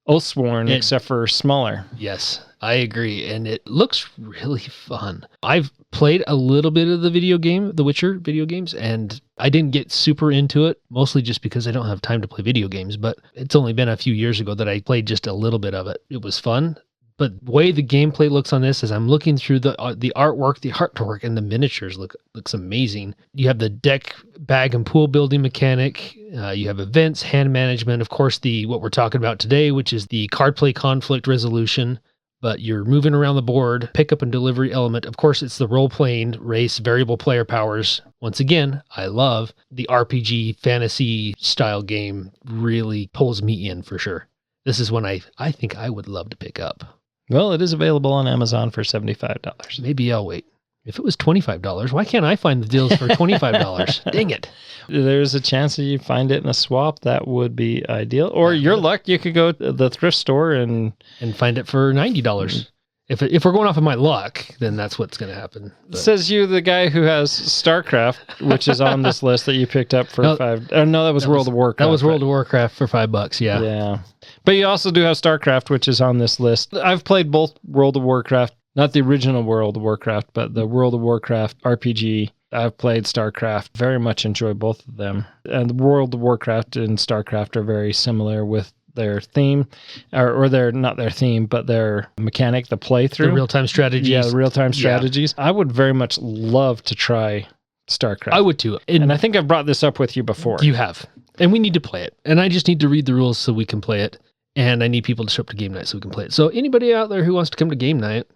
Speaker 1: Oathsworn, except for smaller.
Speaker 3: Yes, I agree. And it looks really fun. I've played a little bit of the Witcher video games, and I didn't get super into it, mostly just because I don't have time to play video games. But it's only been a few years ago that I played just a little bit of it. It was fun. But the way the gameplay looks on this, as I'm looking through the artwork, and the miniatures looks amazing. You have the deck, bag, and pool building mechanic. You have events, hand management. Of course, what we're talking about today, which is the card play conflict resolution. But you're moving around the board, pickup and delivery element. Of course, it's the role-playing race, variable player powers. Once again, I love the RPG fantasy style game. Really pulls me in for sure. This is one I think I would love to pick up.
Speaker 1: Well, it is available on Amazon for $75.
Speaker 3: Maybe I'll wait. If it was $25, why can't I find the deals for $25? Dang it.
Speaker 1: There's a chance that you find it in a swap. That would be ideal. Or your luck, you could go to the thrift store and
Speaker 3: find it for $90. If we're going off of my luck, then that's what's going to happen. But.
Speaker 1: Says you, the guy who has StarCraft, which is on this list that you picked up for $5. Oh, no, that was World of Warcraft.
Speaker 3: That was World of Warcraft for $5. Yeah.
Speaker 1: Yeah. But you also do have StarCraft, which is on this list. I've played both World of Warcraft, not the original World of Warcraft, but the World of Warcraft RPG. I've played StarCraft. Very much enjoy both of them. And World of Warcraft and StarCraft are very similar with their theme, or their not their theme, but their mechanic, the playthrough.
Speaker 3: The real-time strategies.
Speaker 1: Yeah, the real-time strategies. I would very much love to try StarCraft.
Speaker 3: I would too.
Speaker 1: And I think I've brought this up with you before.
Speaker 3: You have. And we need to play it. And I just need to read the rules so we can play it. And I need people to show up to game night so we can play it. So anybody out there who wants to come to game night.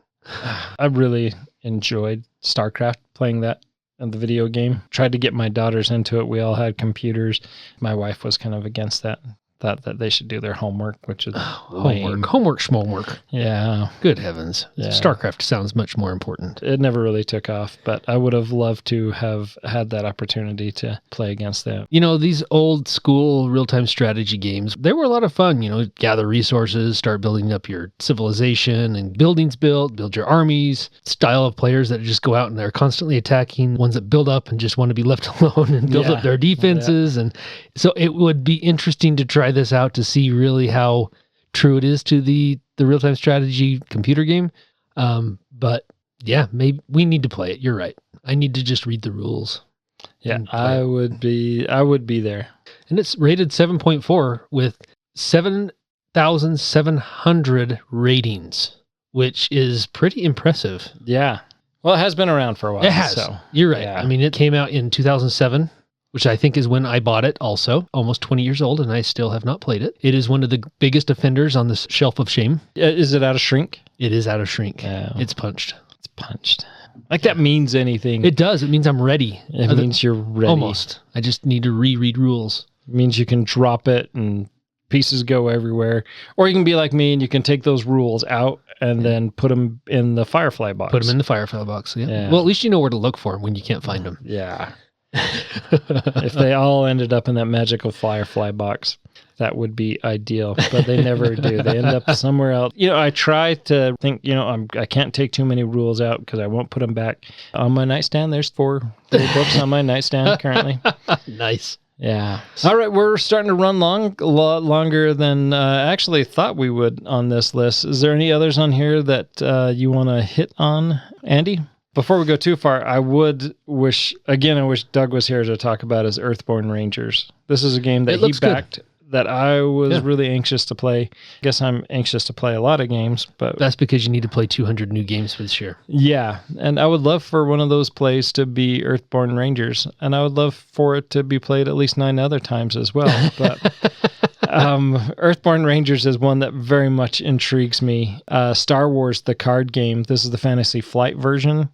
Speaker 1: I really enjoyed StarCraft, playing that in the video game. Tried to get my daughters into it. We all had computers. My wife was kind of against that. Thought that they should do their homework, which is lame.
Speaker 3: Homework, schmomework.
Speaker 1: Yeah.
Speaker 3: Good heavens. Yeah. StarCraft sounds much more important.
Speaker 1: It never really took off, but I would have loved to have had that opportunity to play against them.
Speaker 3: You know, these old school real-time strategy games, they were a lot of fun. You know, gather resources, start building up your civilization and buildings build your armies, style of players that just go out and they're constantly attacking, ones that build up and just want to be left alone and build up their defenses. And so it would be interesting to try this out to see really how true it is to the real-time strategy computer game. But yeah, maybe we need to play it. You're right. I need to just read the rules.
Speaker 1: Yeah, I would be there.
Speaker 3: And it's rated 7.4 with 7,700 ratings, which is pretty impressive.
Speaker 1: Yeah. Well, it has been around for a while.
Speaker 3: It has.
Speaker 1: So,
Speaker 3: you're right.
Speaker 1: yeah.
Speaker 3: I mean, it came out in 2007. Which I think is when I bought it also, almost 20 years old, and I still have not played it. It is one of the biggest offenders on this shelf of shame.
Speaker 1: Is it out of shrink?
Speaker 3: It is out of shrink.
Speaker 1: Yeah.
Speaker 3: It's punched.
Speaker 1: It's punched. Like that means anything.
Speaker 3: It does. It means I'm ready.
Speaker 1: It means you're ready.
Speaker 3: Almost. I just need to reread rules.
Speaker 1: It means you can drop it and pieces go everywhere. Or you can be like me and you can take those rules out and then put them in the Firefly box.
Speaker 3: Put them in the Firefly box. Yeah. Well, at least you know where to look for them when you can't find them.
Speaker 1: Yeah. If they all ended up in that magical Firefly box, that would be ideal, but they never do. They end up somewhere else. You know, I try to think, I can't take too many rules out because I won't put them back. On my nightstand, there's 4 little books on my nightstand currently.
Speaker 3: Nice.
Speaker 1: Yeah. All right, we're starting to run a lot longer than I actually thought we would on this list. Is there any others on here that you want to hit on, Andy? Before we go too far, I wish Doug was here to talk about his Earthborn Rangers. This is a game that he backed that I was really anxious to play. I guess I'm anxious to play a lot of games, but
Speaker 3: that's because you need to play 200 new games for this year. Yeah,
Speaker 1: and I would love for one of those plays to be Earthborn Rangers, and I would love for it to be played at least 9 other times as well. But Earthborn Rangers is one that very much intrigues me. Star Wars, the card game. This is the Fantasy Flight version.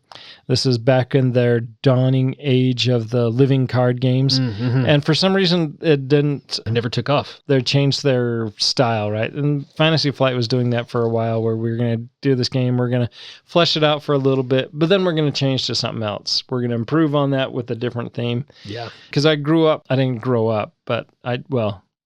Speaker 1: This is back in their dawning age of the living card games. Mm-hmm. And for some reason, it never took off. They changed their style, right? And Fantasy Flight was doing that for a while, where we're going to do this game, we're going to flesh it out for a little bit, but then we're going to change to something else. We're going to improve on that with a different theme. Yeah. Because I didn't grow up, but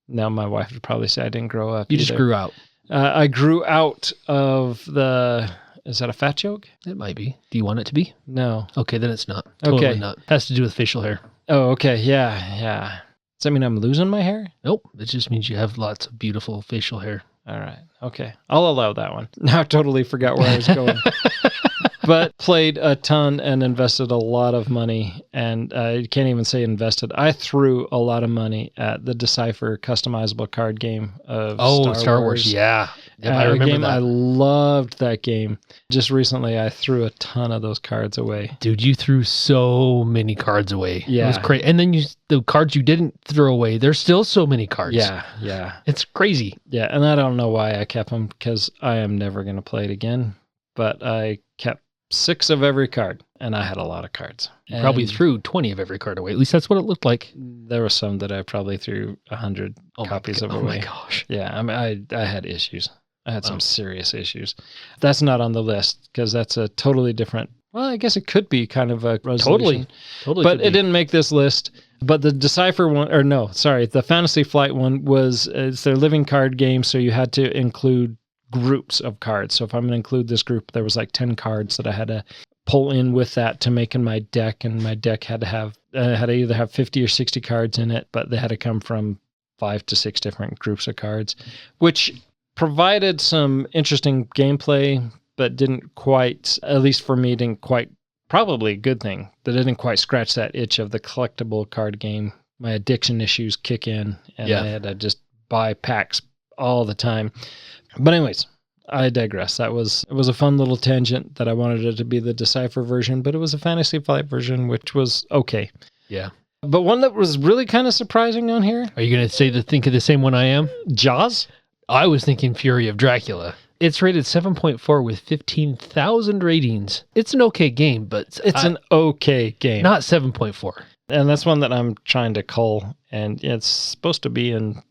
Speaker 1: now my wife would probably say I didn't grow up. You either. Just grew out. I grew out of the... Is that a fat joke? It might be. Do you want it to be? No. Okay, then it's not. Totally not. Has to do with facial hair. Oh, okay. Yeah. Does that mean I'm losing my hair? Nope. It just means you have lots of beautiful facial hair. All right. Okay. I'll allow that one. Now I totally forgot where I was going. But played a ton and invested a lot of money. And I can't even say invested. I threw a lot of money at the Decipher customizable card game of Star Wars. Yeah. I remember that. I loved that game. Just recently, I threw a ton of those cards away. Dude, you threw so many cards away. Yeah. It was crazy. And then the cards you didn't throw away, there's still so many cards. Yeah. It's crazy. Yeah, and I don't know why I kept them, because I am never going to play it again. But I kept 6 of every card, and I had a lot of cards. You probably threw 20 of every card away. At least that's what it looked like. There were some that I probably threw 100 copies of away. Oh my gosh. Yeah, I mean, I had issues. I had some serious issues. That's not on the list, because that's a totally different... Well, I guess it could be kind of a resolution. Totally. But it didn't make this list. But the Decipher one, the Fantasy Flight one it's their living card game, so you had to include groups of cards. So if I'm going to include this group, there was like 10 cards that I had to pull in with that to make in my deck, and my deck had to either have 50 or 60 cards in it, but they had to come from 5 to 6 different groups of cards, which provided some interesting gameplay, but didn't quite, at least for me, probably a good thing, that didn't quite scratch that itch of the collectible card game. My addiction issues kick in, and I had to just buy packs all the time. But anyways, I digress. It was a fun little tangent that I wanted it to be the Decipher version, but it was a Fantasy Flight version, which was okay.
Speaker 3: Yeah.
Speaker 1: But one that was really kind of surprising on here.
Speaker 3: Are you going to think of the same one I am?
Speaker 1: Jaws?
Speaker 3: I was thinking Fury of Dracula. It's rated 7.4 with 15,000 ratings. It's an okay game, but
Speaker 1: it's an okay game.
Speaker 3: Not 7.4.
Speaker 1: And that's one that I'm trying to cull. And it's supposed to be in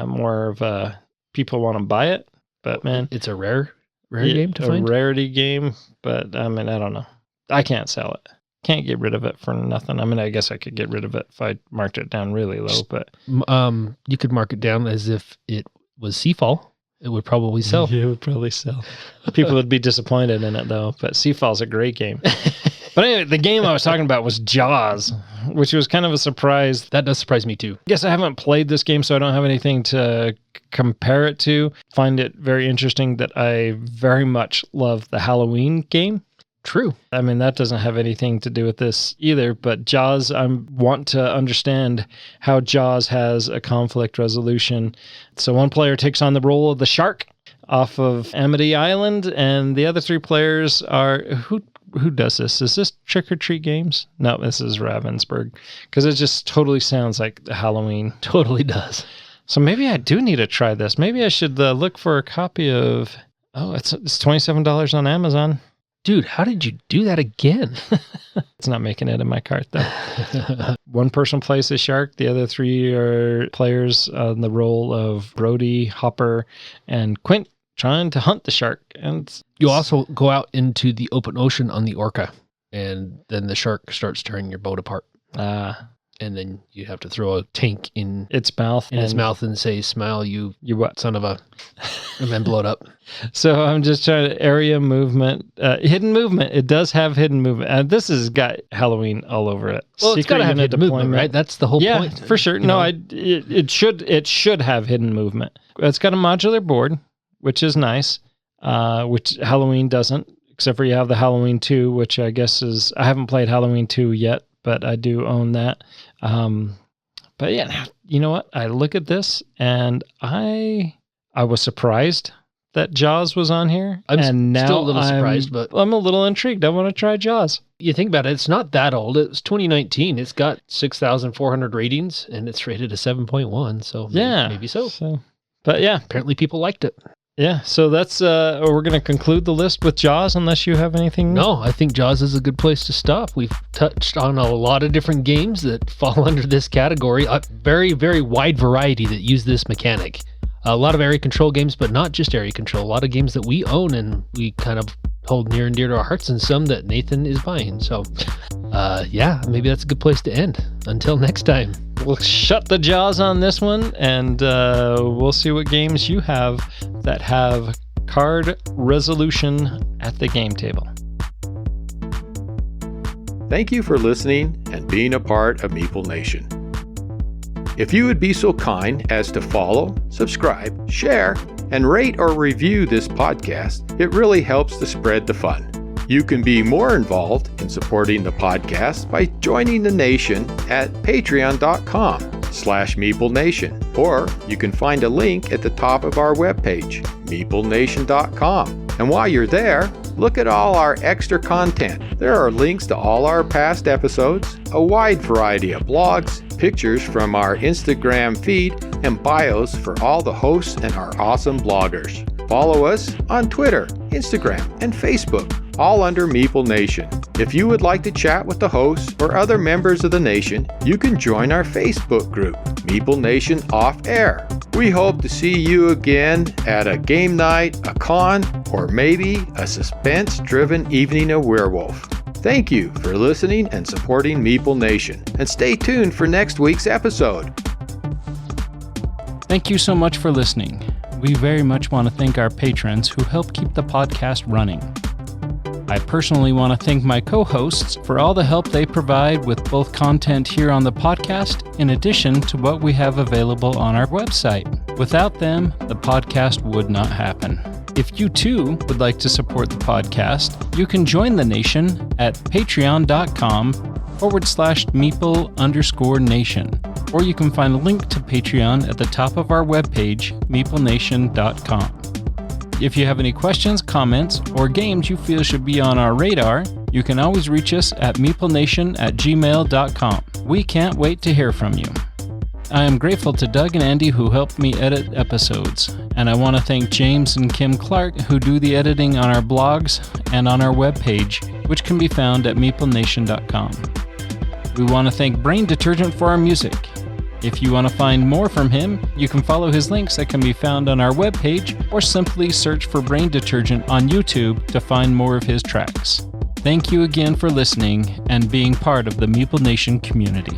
Speaker 1: more of a people want to buy it. But man,
Speaker 3: it's a rare game to find.
Speaker 1: A rarity game. But I mean, I don't know. I can't sell it. Can't get rid of it for nothing. I mean, I guess I could get rid of it if I marked it down really low. But
Speaker 3: you could mark it down as if it was Seafall. It would probably sell.
Speaker 1: Yeah, it would probably sell. People would be disappointed in it, though. But Seafall's a great game. But anyway, the game I was talking about was Jaws, which was kind of a surprise.
Speaker 3: That does surprise me, too.
Speaker 1: I guess I haven't played this game, so I don't have anything to compare it to. Find it very interesting that I very much love the Halloween game.
Speaker 3: True.
Speaker 1: I mean, that doesn't have anything to do with this either, but Jaws, I want to understand how Jaws has a conflict resolution. So one player takes on the role of the shark off of Amity Island, and the other three players are... Who does this? Is this Trick or Treat Games? No, this is Ravensburg, because it just totally sounds like Halloween.
Speaker 3: Totally does.
Speaker 1: So maybe I do need to try this. Maybe I should look for a copy of... Oh, it's $27 on Amazon.
Speaker 3: Dude, how did you do that again?
Speaker 1: It's not making it in my cart, though. One person plays the shark. The other three are players on the role of Brody, Hopper, and Quint trying to hunt the shark. And
Speaker 3: you also go out into the open ocean on the Orca, and then the shark starts tearing your boat apart. And then you have to throw a tank in
Speaker 1: its mouth.
Speaker 3: And say, "Smile, you
Speaker 1: what?
Speaker 3: Son of a," and then blow it up.
Speaker 1: So I'm just trying to area movement, hidden movement. It does have hidden movement. This has got Halloween all over it.
Speaker 3: Well, it's got to have hidden movement, right? That's the whole point.
Speaker 1: Yeah, for sure. It should have hidden movement. It's got a modular board, which is nice, which Halloween doesn't, except for you have the Halloween 2, which I guess is... I haven't played Halloween 2 yet, but I do own that. But yeah, you know what? I look at this and I was surprised that Jaws was on here.
Speaker 3: I'm still a little surprised, but
Speaker 1: I'm a little intrigued. I want to try Jaws.
Speaker 3: You think about it, it's not that old. It's 2019. It's got 6,400 ratings and it's rated a 7.1. So
Speaker 1: yeah,
Speaker 3: maybe so.
Speaker 1: But yeah,
Speaker 3: apparently people liked it.
Speaker 1: Yeah, so that's we're going to conclude the list with Jaws unless you have anything.
Speaker 3: No, I think Jaws is a good place to stop. We've touched on a lot of different games that fall under this category. A very, very wide variety that use this mechanic. A lot of area control games, but not just area control. A lot of games that we own and we kind of hold near and dear to our hearts, and some that Nathan is buying. So, yeah, maybe that's a good place to end. Until next time.
Speaker 1: We'll shut the jaws on this one, and we'll see what games you have that have card resolution at the game table.
Speaker 2: Thank you for listening and being a part of Meeple Nation. If you would be so kind as to follow, subscribe, share, and rate or review this podcast, it really helps to spread the fun. You can be more involved in supporting the podcast by joining the nation at patreon.com/MeepleNation, or you can find a link at the top of our webpage, meeplenation.com. And while you're there, look at all our extra content. There are links to all our past episodes, a wide variety of blogs, pictures from our Instagram feed, and bios for all the hosts and our awesome bloggers. Follow us on Twitter, Instagram, and Facebook, all under Meeple Nation. If you would like to chat with the hosts or other members of the nation, you can join our Facebook group, Meeple Nation Off Air. We hope to see you again at a game night, a con, or maybe a suspense-driven evening of werewolf. Thank you for listening and supporting Meeple Nation, and stay tuned for next week's episode.
Speaker 4: Thank you so much for listening. We very much want to thank our patrons who help keep the podcast running. I personally want to thank my co-hosts for all the help they provide with both content here on the podcast, in addition to what we have available on our website. Without them, the podcast would not happen. If you too would like to support the podcast, you can join the nation at patreon.com/Meeple_Nation. or you can find a link to Patreon at the top of our webpage, meeplenation.com. If you have any questions, comments, or games you feel should be on our radar, you can always reach us at meeplenation@gmail.com. We can't wait to hear from you. I am grateful to Doug and Andy who helped me edit episodes, and I want to thank James and Kim Clark who do the editing on our blogs and on our webpage, which can be found at meeplenation.com. We want to thank Brain Detergent for our music. If you want to find more from him, you can follow his links that can be found on our webpage, or simply search for Brain Detergent on YouTube to find more of his tracks. Thank you again for listening and being part of the Meeple Nation community.